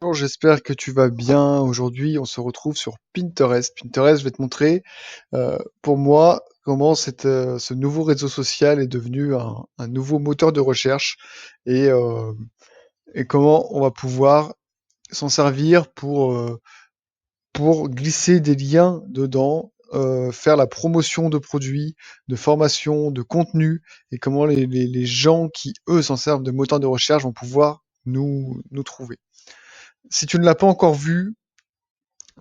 Bonjour, j'espère que tu vas bien. Aujourd'hui, on se retrouve sur Pinterest. Pinterest, je vais te montrer, pour moi, comment ce nouveau réseau social est devenu un nouveau moteur de recherche et, euh, et comment on va pouvoir s'en servir pour glisser des liens dedans, faire la promotion de produits, de formations, de contenus, et comment les gens qui, eux, s'en servent de moteur de recherche vont pouvoir nous trouver. Si tu ne l'as pas encore vu,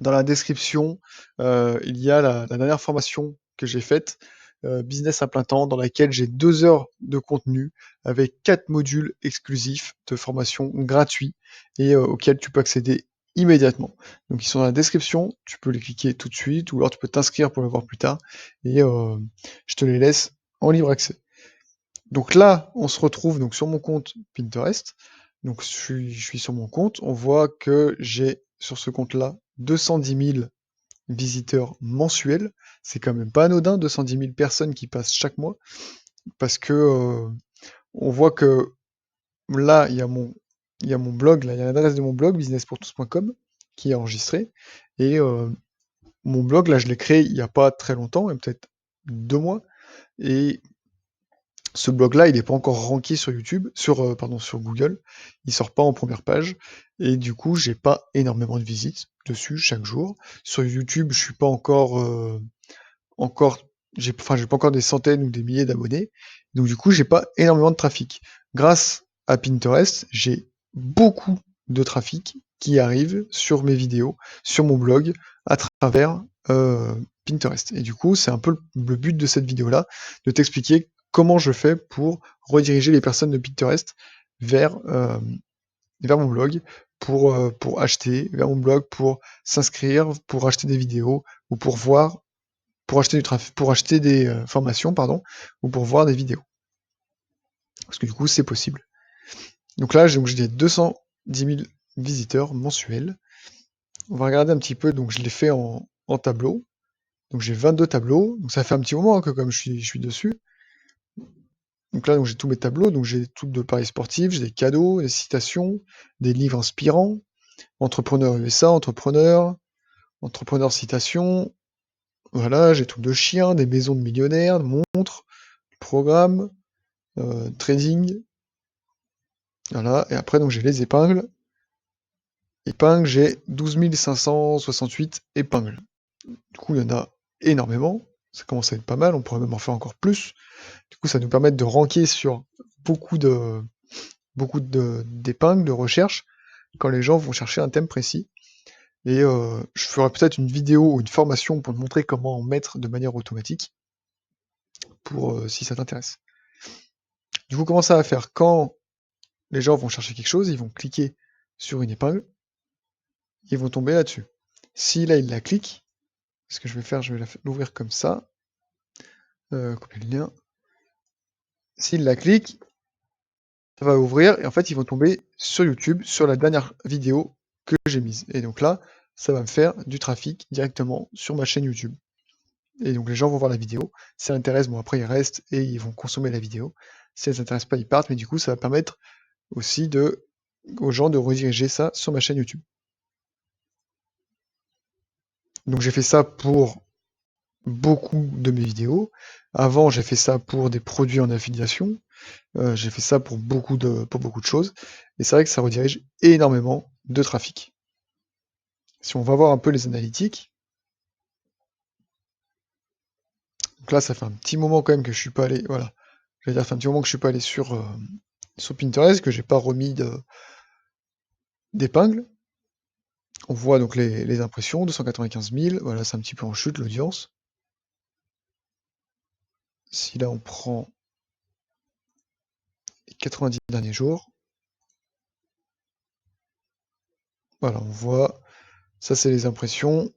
dans la description, il y a la dernière formation que j'ai faite, Business à plein temps, dans laquelle j'ai 2 heures de contenu avec 4 modules exclusifs de formation gratuits et auxquels tu peux accéder immédiatement. Donc ils sont dans la description, tu peux les cliquer tout de suite ou alors tu peux t'inscrire pour le voir plus tard et je te les laisse en libre accès. Donc là, on se retrouve donc sur mon compte Pinterest. Donc je suis sur mon compte. On voit que j'ai sur ce compte-là 210 000 visiteurs mensuels. C'est quand même pas anodin, 210 000 personnes qui passent chaque mois. Parce que on voit que là, il y a mon blog, là, il y a l'adresse de mon blog, businesspourtous.com, qui est enregistrée. Et mon blog, là, je l'ai créé il n'y a pas très longtemps, et peut-être 2 mois. Et ce blog-là, il n'est pas encore ranké sur YouTube, sur Google. Il sort pas en première page. Et du coup, j'ai pas énormément de visites dessus chaque jour. Sur YouTube, je suis pas encore, j'ai pas encore des centaines ou des milliers d'abonnés. Donc du coup, j'ai pas énormément de trafic. Grâce à Pinterest, j'ai beaucoup de trafic qui arrive sur mes vidéos, sur mon blog, à travers Pinterest. Et du coup, c'est un peu le but de cette vidéo-là, de t'expliquer comment je fais pour rediriger les personnes de Pinterest vers, vers mon blog pour acheter, vers mon blog pour s'inscrire, pour acheter des vidéos ou pour acheter pour acheter des formations, pardon, ou pour voir des vidéos. Parce que du coup, c'est possible. Donc là, j'ai des 210 000 visiteurs mensuels. On va regarder un petit peu, donc je l'ai fait en tableau. Donc j'ai 22 tableaux, donc ça fait un petit moment que comme je suis dessus. Donc là, donc j'ai tous mes tableaux, donc j'ai tout de paris sportifs, j'ai des cadeaux, des citations, des livres inspirants, entrepreneur USA, entrepreneur citation. Voilà, j'ai tout de chiens, des maisons de millionnaires, de montres, programmes, trading. Voilà, et après donc j'ai les épingles. Épingles, j'ai 12 568 épingles. Du coup, il y en a énormément. Ça commence à être pas mal, on pourrait même en faire encore plus. Du coup, ça nous permet de ranker sur beaucoup de d'épingles, de recherche, quand les gens vont chercher un thème précis. Et je ferai peut-être une vidéo ou une formation pour te montrer comment en mettre de manière automatique, pour si ça t'intéresse. Du coup, comment ça va faire? Quand les gens vont chercher quelque chose, ils vont cliquer sur une épingle, ils vont tomber là-dessus. Si là, ils la cliquent, ce que je vais faire, je vais l'ouvrir comme ça, copier le lien. S'ils la cliquent, ça va ouvrir et en fait, ils vont tomber sur YouTube, sur la dernière vidéo que j'ai mise. Et donc là, ça va me faire du trafic directement sur ma chaîne YouTube. Et donc les gens vont voir la vidéo. Si ça intéresse, bon après ils restent et ils vont consommer la vidéo. Si ça ne s'intéresse pas, ils partent, mais du coup, ça va permettre aussi aux gens de rediriger ça sur ma chaîne YouTube. Donc j'ai fait ça pour beaucoup de mes vidéos. Avant, j'ai fait ça pour des produits en affiliation. J'ai fait ça pour beaucoup de choses. Et c'est vrai que ça redirige énormément de trafic. Si on va voir un peu les analytiques, donc là, ça fait un petit moment quand même que je suis pas allé, voilà. Je veux dire, ça fait un petit moment que je suis pas allé sur Pinterest, que j'ai pas remis d'épingle. On voit donc les impressions, 295 000, voilà, c'est un petit peu en chute l'audience. Si là on prend les 90 derniers jours, voilà, on voit, ça c'est les impressions.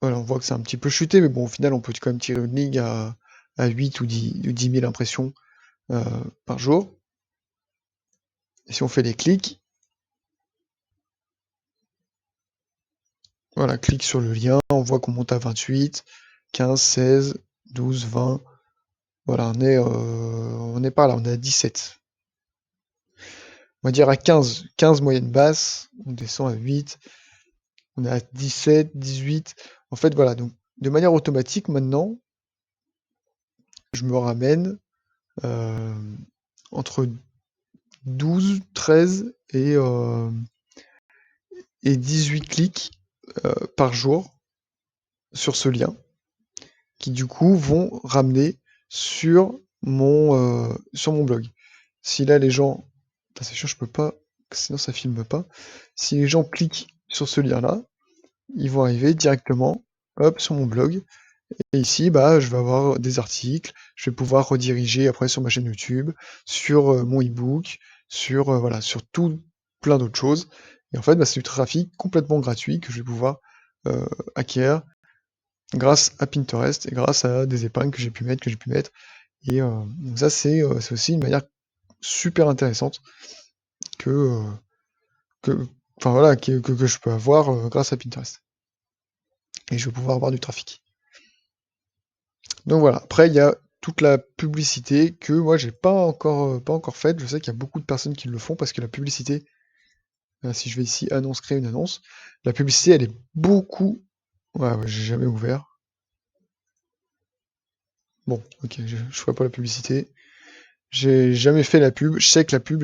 Voilà, on voit que c'est un petit peu chuté, mais bon, au final, on peut quand même tirer une ligne à 8 ou 10 000 impressions par jour. Et si on fait les clics, voilà, clique sur le lien, on voit qu'on monte à 28, 15, 16, 12, 20. Voilà, on est pas là, on est à 17. va dire à 15 moyenne basse, on descend à 8, on est à 17, 18. En fait, voilà, donc de manière automatique maintenant, je me ramène entre 12, 13 et 18 clics par jour sur ce lien, qui du coup vont ramener sur mon blog. Si là les gens... Putain, c'est sûr, je peux pas, sinon ça filme pas. Si les gens cliquent sur ce lien-là, ils vont arriver directement, hop, sur mon blog. Et ici, bah, je vais avoir des articles, je vais pouvoir rediriger après sur ma chaîne YouTube, sur mon e-book, sur voilà, sur tout plein d'autres choses. Et en fait, bah, c'est du trafic complètement gratuit que je vais pouvoir acquérir grâce à Pinterest et grâce à des épingles que j'ai pu mettre. Et donc ça, c'est aussi une manière super intéressante que, que, enfin voilà, que je peux avoir grâce à Pinterest. Et je vais pouvoir avoir du trafic. Donc voilà, après il y a toute la publicité que moi j'ai pas encore faite. Je sais qu'il y a beaucoup de personnes qui le font parce que la publicité, si je vais ici annonce, créer une annonce, la publicité elle est beaucoup. Ouais, j'ai jamais ouvert. Bon, ok, je ferai pas la publicité. J'ai jamais fait la pub. Je sais que la pub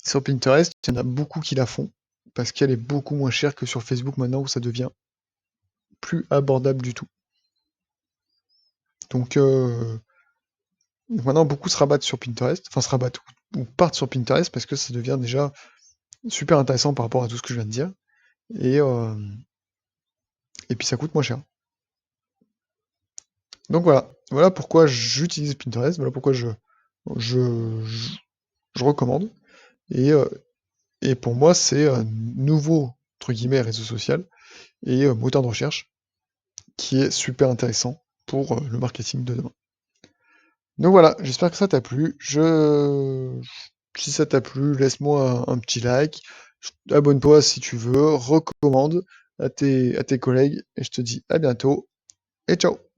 sur Pinterest, il y en a beaucoup qui la font parce qu'elle est beaucoup moins chère que sur Facebook maintenant où ça devient plus abordable du tout. Donc maintenant beaucoup se rabattent sur Pinterest, enfin se rabattent ou partent sur Pinterest parce que ça devient déjà super intéressant par rapport à tout ce que je viens de dire. Et, euh, et puis ça coûte moins cher. Donc voilà, voilà pourquoi j'utilise Pinterest, voilà pourquoi je, je recommande. Et, euh, et pour moi, c'est un nouveau, entre guillemets, réseau social et moteur de recherche qui est super intéressant pour le marketing de demain. Donc voilà, j'espère que ça t'a plu. Si ça t'a plu, laisse-moi un petit like, abonne-toi si tu veux, recommande à tes collègues et je te dis à bientôt et ciao!